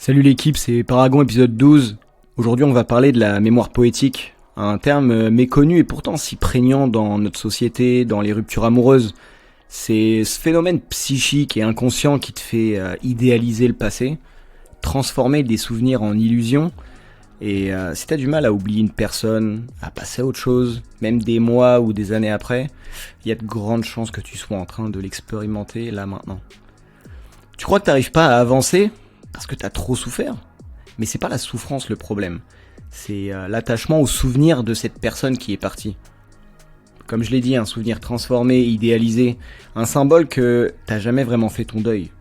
Salut l'équipe, c'est Paragon épisode 12. Aujourd'hui on va parler de la mémoire poétique, un terme méconnu et pourtant si prégnant dans notre société, dans les ruptures amoureuses. C'est ce phénomène psychique et inconscient qui te fait idéaliser le passé, transformer des souvenirs en illusions, et si t'as du mal à oublier une personne, à passer à autre chose, même des mois ou des années après, il y a de grandes chances que tu sois en train de l'expérimenter là maintenant. Tu crois que t'arrives pas à avancer parce que t'as trop souffert? Mais c'est pas la souffrance le problème, c'est l'attachement au souvenir de cette personne qui est partie. Comme je l'ai dit, un souvenir transformé, idéalisé, un symbole que t'as jamais vraiment fait ton deuil.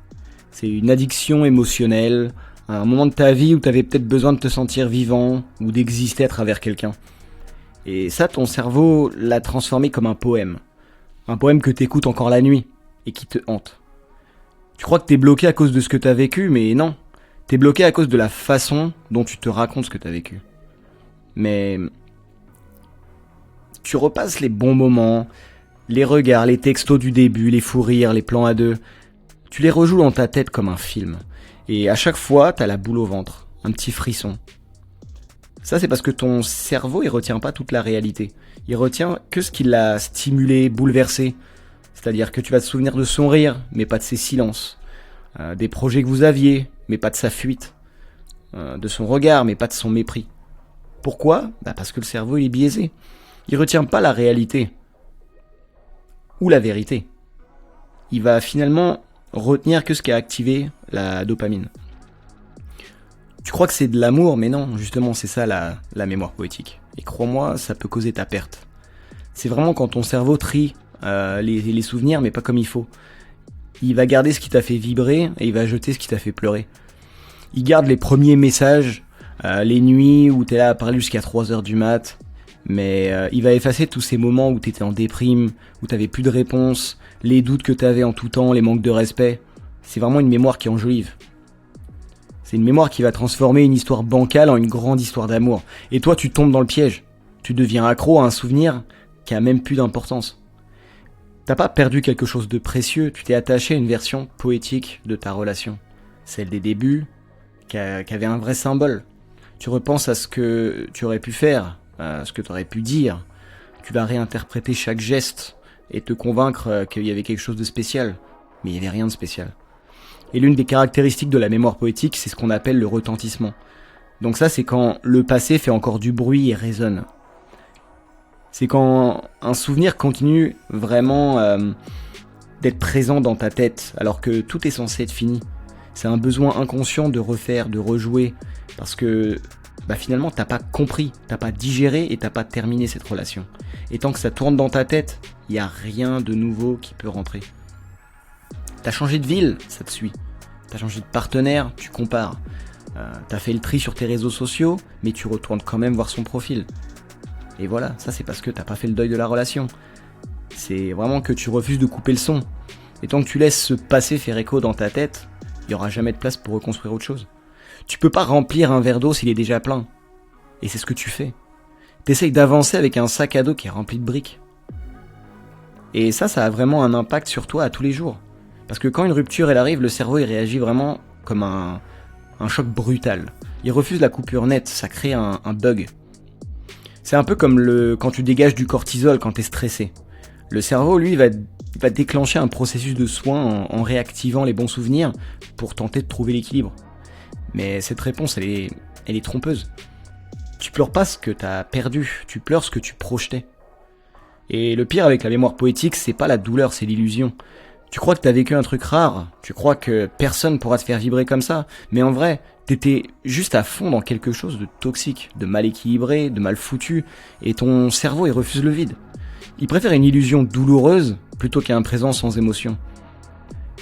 C'est une addiction émotionnelle, un moment de ta vie où t'avais peut-être besoin de te sentir vivant ou d'exister à travers quelqu'un. Et ça, ton cerveau l'a transformé comme un poème. Un poème que t'écoutes encore la nuit et qui te hante. Tu crois que t'es bloqué à cause de ce que t'as vécu, mais non. T'es bloqué à cause de la façon dont tu te racontes ce que t'as vécu. Mais tu repasses les bons moments, les regards, les textos du début, les fous rires, les plans à deux. Tu les rejoues dans ta tête comme un film. Et à chaque fois, t'as la boule au ventre, un petit frisson. Ça, c'est parce que ton cerveau, il retient pas toute la réalité. Il retient que ce qui l'a stimulé, bouleversé. C'est-à-dire que tu vas te souvenir de son rire, mais pas de ses silences. Des projets que vous aviez, mais pas de sa fuite. De son regard, mais pas de son mépris. Pourquoi ? Parce que le cerveau il est biaisé. Il retient pas la réalité. Ou la vérité. Il va finalement retenir que ce qui a activé la dopamine. Tu crois que c'est de l'amour, mais non, justement c'est ça la mémoire poétique. Et crois-moi, ça peut causer ta perte. C'est vraiment quand ton cerveau trie les souvenirs, mais pas comme il faut. Il va garder ce qui t'a fait vibrer et il va jeter ce qui t'a fait pleurer. Il garde les premiers messages, les nuits où t'es là à parler jusqu'à 3h du mat, mais il va effacer tous ces moments où t'étais en déprime, où t'avais plus de réponses, les doutes que t'avais en tout temps, les manques de respect. C'est vraiment une mémoire qui enjolive. C'est une mémoire qui va transformer une histoire bancale en une grande histoire d'amour. Et toi, tu tombes dans le piège. Tu deviens accro à un souvenir qui a même plus d'importance. T'as pas perdu quelque chose de précieux, tu t'es attaché à une version poétique de ta relation. Celle des débuts, qui avait un vrai symbole. Tu repenses à ce que tu aurais pu faire, à ce que tu aurais pu dire. Tu vas réinterpréter chaque geste et te convaincre qu'il y avait quelque chose de spécial. Mais il n'y avait rien de spécial. Et l'une des caractéristiques de la mémoire poétique, c'est ce qu'on appelle le retentissement. Donc ça, c'est quand le passé fait encore du bruit et résonne. C'est quand un souvenir continue vraiment d'être présent dans ta tête, alors que tout est censé être fini. C'est un besoin inconscient de refaire, de rejouer, parce que finalement t'as pas compris, t'as pas digéré et t'as pas terminé cette relation. Et tant que ça tourne dans ta tête, y a rien de nouveau qui peut rentrer. T'as changé de ville, ça te suit. T'as changé de partenaire, tu compares. T'as fait le tri sur tes réseaux sociaux, mais tu retournes quand même voir son profil. Et voilà, ça c'est parce que t'as pas fait le deuil de la relation. C'est vraiment que tu refuses de couper le son. Et tant que tu laisses ce passé faire écho dans ta tête, il y aura jamais de place pour reconstruire autre chose. Tu peux pas remplir un verre d'eau s'il est déjà plein. Et c'est ce que tu fais. T'essayes d'avancer avec un sac à dos qui est rempli de briques. Et ça a vraiment un impact sur toi à tous les jours. Parce que quand une rupture elle arrive, le cerveau il réagit vraiment comme un choc brutal. Il refuse la coupure nette, ça crée un bug. C'est un peu comme quand tu dégages du cortisol quand t'es stressé. Le cerveau, lui, va déclencher un processus de soin en réactivant les bons souvenirs pour tenter de trouver l'équilibre. Mais cette réponse, elle est trompeuse. Tu pleures pas ce que t'as perdu, tu pleures ce que tu projetais. Et le pire avec la mémoire poétique, c'est pas la douleur, c'est l'illusion. Tu crois que t'as vécu un truc rare, tu crois que personne pourra te faire vibrer comme ça, mais en vrai, t'étais juste à fond dans quelque chose de toxique, de mal équilibré, de mal foutu, et ton cerveau il refuse le vide. Il préfère une illusion douloureuse plutôt qu'un présent sans émotion.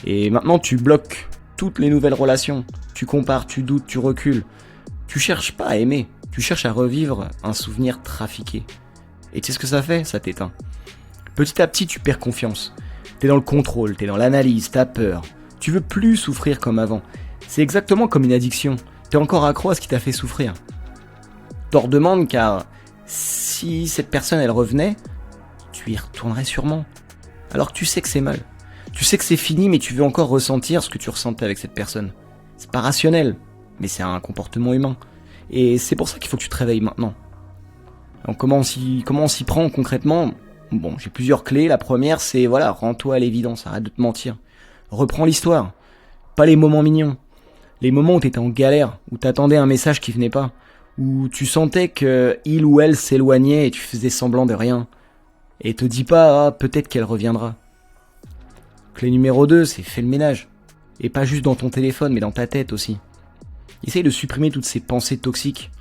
Et maintenant tu bloques toutes les nouvelles relations, tu compares, tu doutes, tu recules. Tu cherches pas à aimer, tu cherches à revivre un souvenir trafiqué. Et tu sais ce que ça fait ? Ça t'éteint. Petit à petit tu perds confiance. T'es dans le contrôle, t'es dans l'analyse, t'as peur. Tu veux plus souffrir comme avant. C'est exactement comme une addiction. T'es encore accro à ce qui t'a fait souffrir. T'en redemandes car si cette personne elle revenait, tu y retournerais sûrement. Alors que tu sais que c'est mal. Tu sais que c'est fini mais tu veux encore ressentir ce que tu ressentais avec cette personne. C'est pas rationnel, mais c'est un comportement humain. Et c'est pour ça qu'il faut que tu te réveilles maintenant. Donc comment on s'y prend concrètement? Bon, j'ai plusieurs clés. La première, c'est voilà, rends-toi à l'évidence, arrête de te mentir. Reprends l'histoire, pas les moments mignons. Les moments où t'étais en galère, où t'attendais un message qui venait pas, où tu sentais que il ou elle s'éloignait et tu faisais semblant de rien. Et te dis pas, ah, peut-être qu'elle reviendra. Clé numéro 2, c'est fais le ménage. Et pas juste dans ton téléphone, mais dans ta tête aussi. Essaye de supprimer toutes ces pensées toxiques.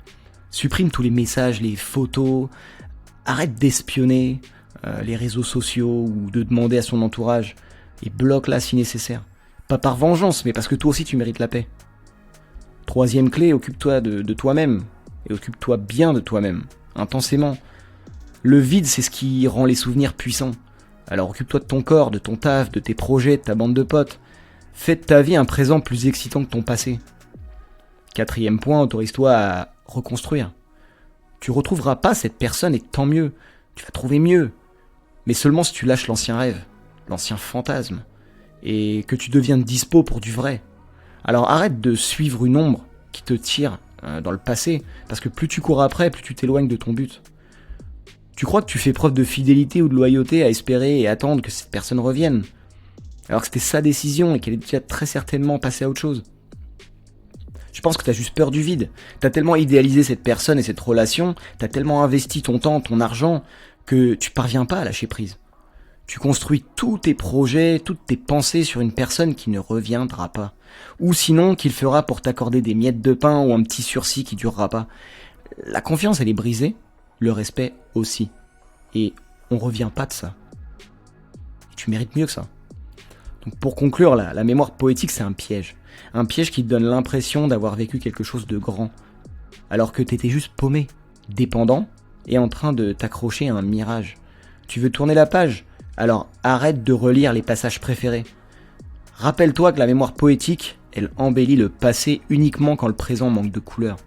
Supprime tous les messages, les photos. Arrête d'espionner les réseaux sociaux ou de demander à son entourage. Et bloque-la si nécessaire. Pas par vengeance, mais parce que toi aussi tu mérites la paix. Troisième clé, occupe-toi de toi-même. Et occupe-toi bien de toi-même. Intensément. Le vide, c'est ce qui rend les souvenirs puissants. Alors occupe-toi de ton corps, de ton taf, de tes projets, de ta bande de potes. Fais de ta vie un présent plus excitant que ton passé. Quatrième point, autorise-toi à reconstruire. Tu retrouveras pas cette personne et tant mieux. Tu vas trouver mieux. Mais seulement si tu lâches l'ancien rêve, l'ancien fantasme, et que tu deviennes dispo pour du vrai. Alors arrête de suivre une ombre qui te tire dans le passé, parce que plus tu cours après, plus tu t'éloignes de ton but. Tu crois que tu fais preuve de fidélité ou de loyauté à espérer et attendre que cette personne revienne, alors que c'était sa décision et qu'elle est déjà très certainement passée à autre chose. Je pense que t'as juste peur du vide. T'as tellement idéalisé cette personne et cette relation, t'as tellement investi ton temps, ton argent, que tu parviens pas à lâcher prise. Tu construis tous tes projets, toutes tes pensées sur une personne qui ne reviendra pas. Ou sinon, qu'il fera pour t'accorder des miettes de pain ou un petit sursis qui durera pas. La confiance, elle est brisée, le respect aussi. Et on revient pas de ça. Et tu mérites mieux que ça. Donc pour conclure, la mémoire poétique, c'est un piège. Un piège qui te donne l'impression d'avoir vécu quelque chose de grand. Alors que t'étais juste paumé, dépendant, et en train de t'accrocher à un mirage. Tu veux tourner la page? Alors arrête de relire les passages préférés. Rappelle-toi que la mémoire poétique, elle embellit le passé uniquement quand le présent manque de couleur.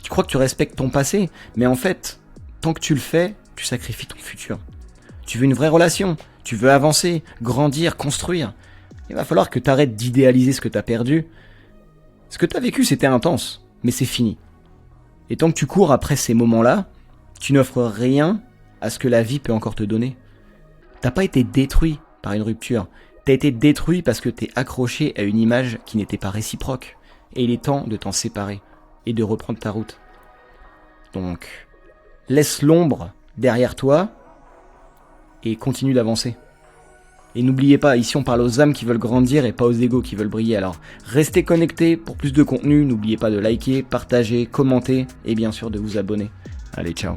Tu crois que tu respectes ton passé, mais en fait, tant que tu le fais, tu sacrifies ton futur. Tu veux une vraie relation, tu veux avancer, grandir, construire. Il va falloir que tu arrêtes d'idéaliser ce que tu as perdu. Ce que tu as vécu, c'était intense, mais c'est fini. Et tant que tu cours après ces moments-là, tu n'offres rien à ce que la vie peut encore te donner. T'as pas été détruit par une rupture. T'as été détruit parce que t'es accroché à une image qui n'était pas réciproque. Et il est temps de t'en séparer et de reprendre ta route. Donc, laisse l'ombre derrière toi et continue d'avancer. Et n'oubliez pas, ici on parle aux âmes qui veulent grandir et pas aux égos qui veulent briller. Alors, restez connectés pour plus de contenu. N'oubliez pas de liker, partager, commenter et bien sûr de vous abonner. Allez, ciao.